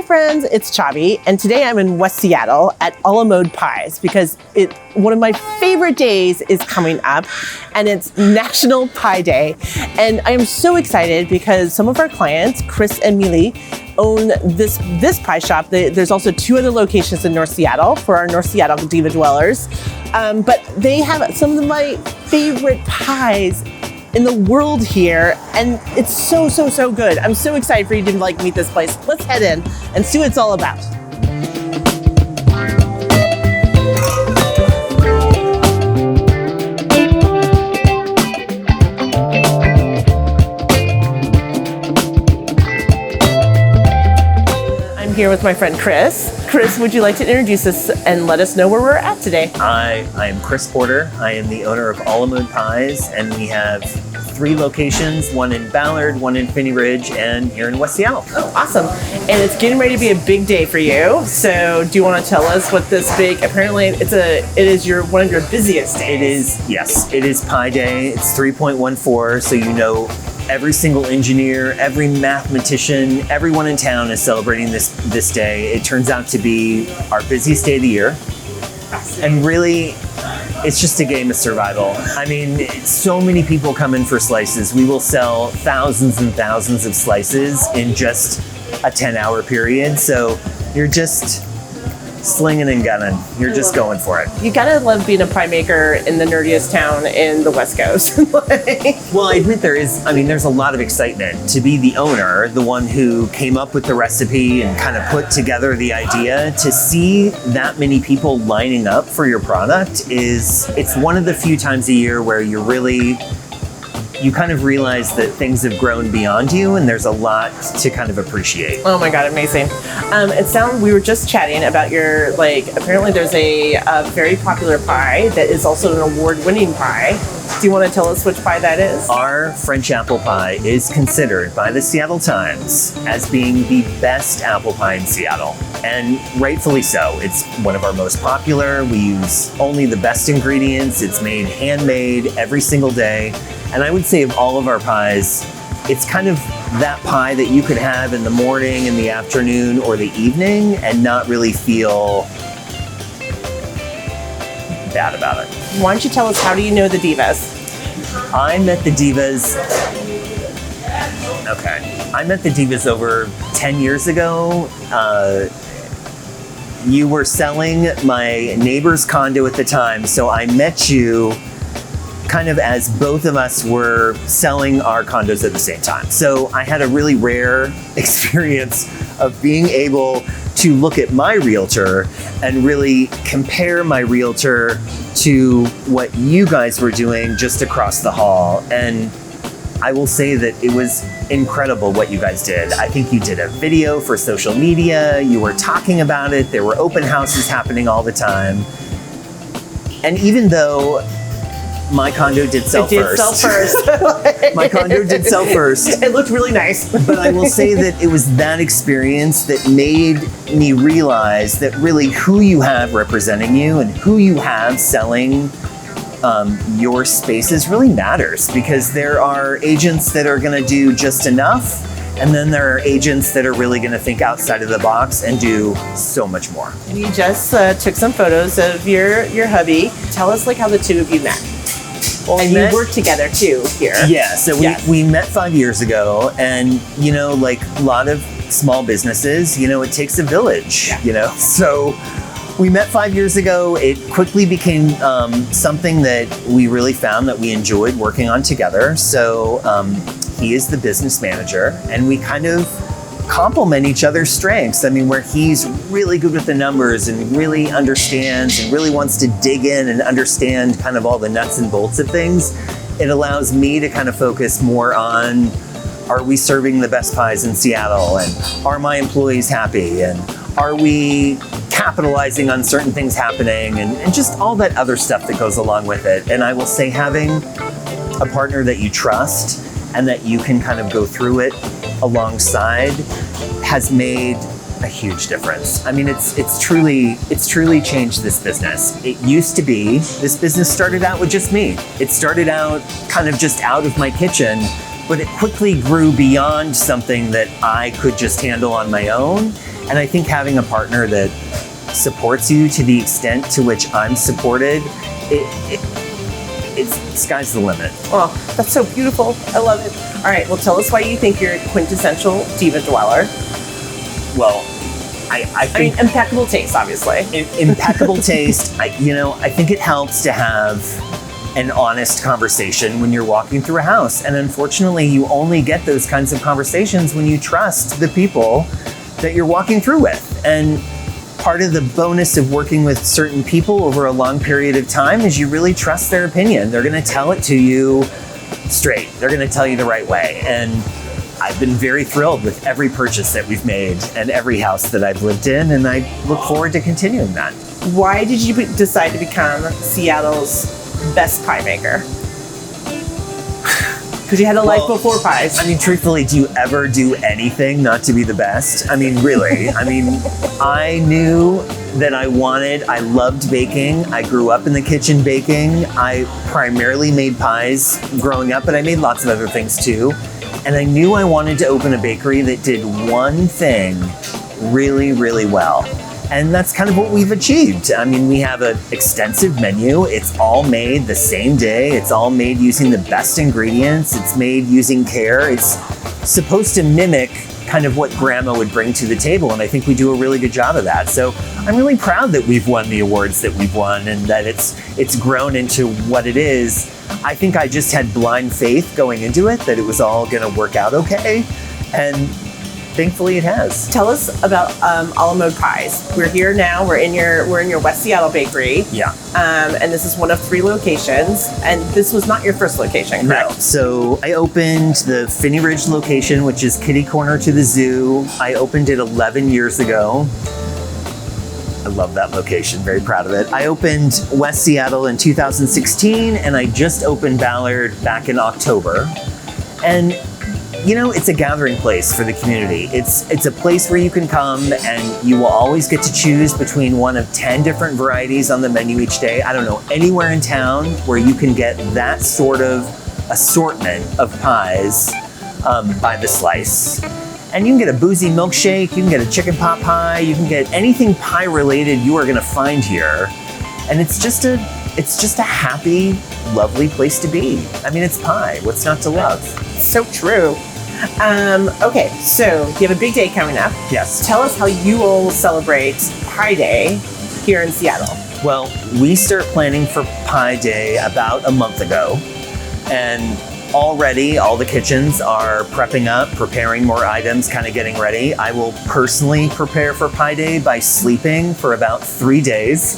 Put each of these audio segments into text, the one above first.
friends, it's Chavi, and today I'm in West Seattle at Mode Pies because one of my favorite days is coming up, and it's National Pi Day. And I am so excited because some of our clients, Chris and Melih, own this pie shop. There's also 2 other locations in North Seattle for our North Seattle Diva Dwellers. But they have some of my favorite pies in the world here, and it's so good. I'm so excited for you to meet this place. Let's head in and see what it's all about. I'm here with my friend Chris. Chris, would you like to introduce us and let us know where we're at today? I am Chris Porter. I am the owner of Mode Pies, and we have 3 locations, one in Ballard, one in Phinney Ridge, and here in West Seattle. Oh, awesome. And it's getting ready to be a big day for you. So do you want to tell us what this big, apparently it is one of your busiest days. It is, yes. It is Pi Day. It's 3.14, so you know every single engineer, every mathematician, everyone in town is celebrating this day. It turns out to be our busiest day of the year. And really, it's just a game of survival. I mean, so many people come in for slices. We will sell thousands and thousands of slices in just a 10-hour period. So you're just slinging and gunning. You're just going for it. You gotta love being a pie maker in the nerdiest town in the West Coast. Well, I admit there's a lot of excitement to be the owner, the one who came up with the recipe and kind of put together the idea. To see that many people lining up for your product it's one of the few times a year where you kind of realize that things have grown beyond you and there's a lot to kind of appreciate. Oh my God, amazing. We were just chatting about your, apparently there's a very popular pie that is also an award-winning pie. Do you want to tell us which pie that is? Our French apple pie is considered by the Seattle Times as being the best apple pie in Seattle. And rightfully so. It's one of our most popular. We use only the best ingredients. It's made handmade every single day. And I would say of all of our pies, it's kind of that pie that you could have in the morning, in the afternoon, or the evening and not really feel bad about it. Why don't you tell us, how do you know the Divas? I met the Divas over 10 years ago. You were selling my neighbor's condo at the time, so I met you kind of as both of us were selling our condos at the same time. So I had a really rare experience of being able to look at my realtor and really compare my realtor to what you guys were doing just across the hall. And I will say that it was incredible what you guys did. I think you did a video for social media. You were talking about it. There were open houses happening all the time. And even though my condo did sell first. My condo did sell first. It looked really nice. But I will say that it was that experience that made me realize that really who you have representing you and who you have selling your spaces really matters, because there are agents that are going to do just enough, and then there are agents that are really going to think outside of the box and do so much more. And you just took some photos of your hubby.Ell us how the two of you met. Well, and you work together too here. Yeah, so we met 5 years ago, and like a lot of small businesses, it takes a village, So we met 5 years ago. It quickly became something that we really found that we enjoyed working on together. So he is the business manager, and we kind of complement each other's strengths. I mean, where he's really good with the numbers and really understands and really wants to dig in and understand kind of all the nuts and bolts of things, it allows me to kind of focus more on, are we serving the best pies in Seattle? And are my employees happy? And are we capitalizing on certain things happening? And just all that other stuff that goes along with it. And I will say, having a partner that you trust and that you can kind of go through it alongside has made a huge difference. I mean, it's truly changed this business. It used to be, this business started out with just me. It started out kind of just out of my kitchen, but it quickly grew beyond something that I could just handle on my own. And I think having a partner that supports you to the extent to which I'm supported, it's sky's the limit. Oh, that's so beautiful. I love it. All right, well, tell us why you think you're a quintessential Diva Dweller. Well, I think impeccable taste, obviously. Impeccable taste. I think it helps to have an honest conversation when you're walking through a house. And unfortunately, you only get those kinds of conversations when you trust the people that you're walking through with. And part of the bonus of working with certain people over a long period of time is you really trust their opinion. They're going to tell it to you straight. They're going to tell you the right way. And I've been very thrilled with every purchase that we've made and every house that I've lived in, and I look forward to continuing that. Why did you decide to become Seattle's best pie maker? Because you had a life before pies. I mean, truthfully, do you ever do anything not to be the best? I mean, really. I knew that I loved baking. I grew up in the kitchen baking. I primarily made pies growing up, but I made lots of other things too. And I knew I wanted to open a bakery that did one thing really, really well. And that's kind of what we've achieved. I mean, we have an extensive menu. It's all made the same day. It's all made using the best ingredients. It's made using care. It's supposed to mimic kind of what grandma would bring to the table. And I think we do a really good job of that. So I'm really proud that we've won the awards that we've won and that it's grown into what it is. I think I just had blind faith going into it that it was all going to work out okay. And thankfully it has. Tell us about a la mode pies. We're here now. We're in your West Seattle bakery. Yeah. And this is one of 3 locations. And this was not your first location, correct? No. So I opened the Phinney Ridge location, which is kitty corner to the zoo. I opened it 11 years ago. I love that location. Very proud of it. I opened West Seattle in 2016, and I just opened Ballard back in October. And it's a gathering place for the community. It's a place where you can come and you will always get to choose between one of 10 different varieties on the menu each day. I don't know anywhere in town where you can get that sort of assortment of pies by the slice. And you can get a boozy milkshake, you can get a chicken pot pie, you can get anything pie related you are gonna find here. And it's just a happy, lovely place to be. I mean, it's pie, what's not to love? So true. Okay, so you have a big day coming up. Yes. Tell us how you will celebrate Pi Day here in Seattle. Well, we start planning for Pi Day about a month ago. And already all the kitchens are prepping up, preparing more items, kind of getting ready. I will personally prepare for Pi Day by sleeping for about 3 days.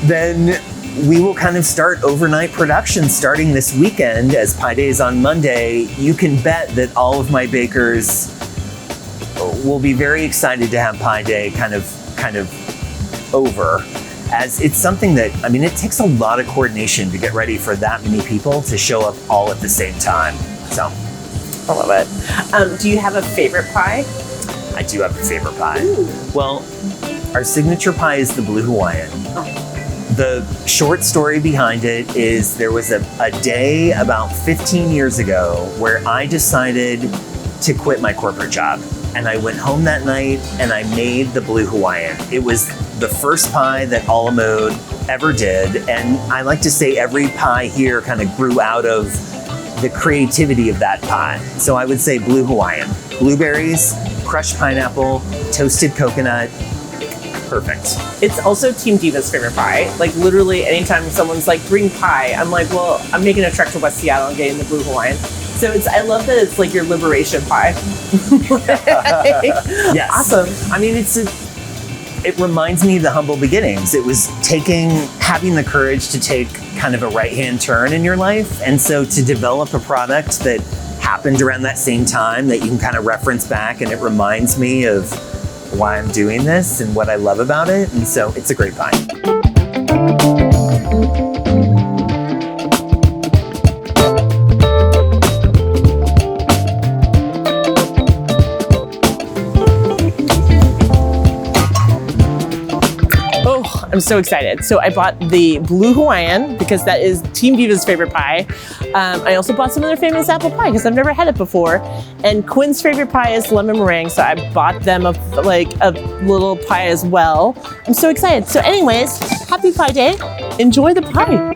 Then we will kind of start overnight production starting this weekend. As Pi Day is on Monday, you can bet that all of my bakers will be very excited to have Pi Day kind of over. As it's something that, it takes a lot of coordination to get ready for that many people to show up all at the same time. So, I love it. Do you have a favorite pie? I do have a favorite pie. Ooh. Well, our signature pie is the Blue Hawaiian. The short story behind it is there was a day about 15 years ago where I decided to quit my corporate job. And I went home that night and I made the Blue Hawaiian. It was the first pie that a la mode ever did. And I like to say every pie here kind of grew out of the creativity of that pie. So I would say Blue Hawaiian. Blueberries, crushed pineapple, toasted coconut. Perfect. It's also Team Diva's favorite pie. Like literally anytime someone's like, bring pie, I'm like, well, I'm making a trek to West Seattle and getting the Blue Hawaiian. So I love that it's like your liberation pie. Yes. Awesome. It reminds me of the humble beginnings. It was having the courage to take kind of a right-hand turn in your life. And so to develop a product that happened around that same time that you can kind of reference back, and it reminds me of why I'm doing this and what I love about it. And so it's a great pie. I'm so excited. So I bought the Blue Hawaiian because that is Team Diva's favorite pie. I also bought some of their famous apple pie because I've never had it before. And Quinn's favorite pie is lemon meringue, so I bought them a little pie as well. I'm so excited. So anyways, happy Pi Day. Enjoy the pie.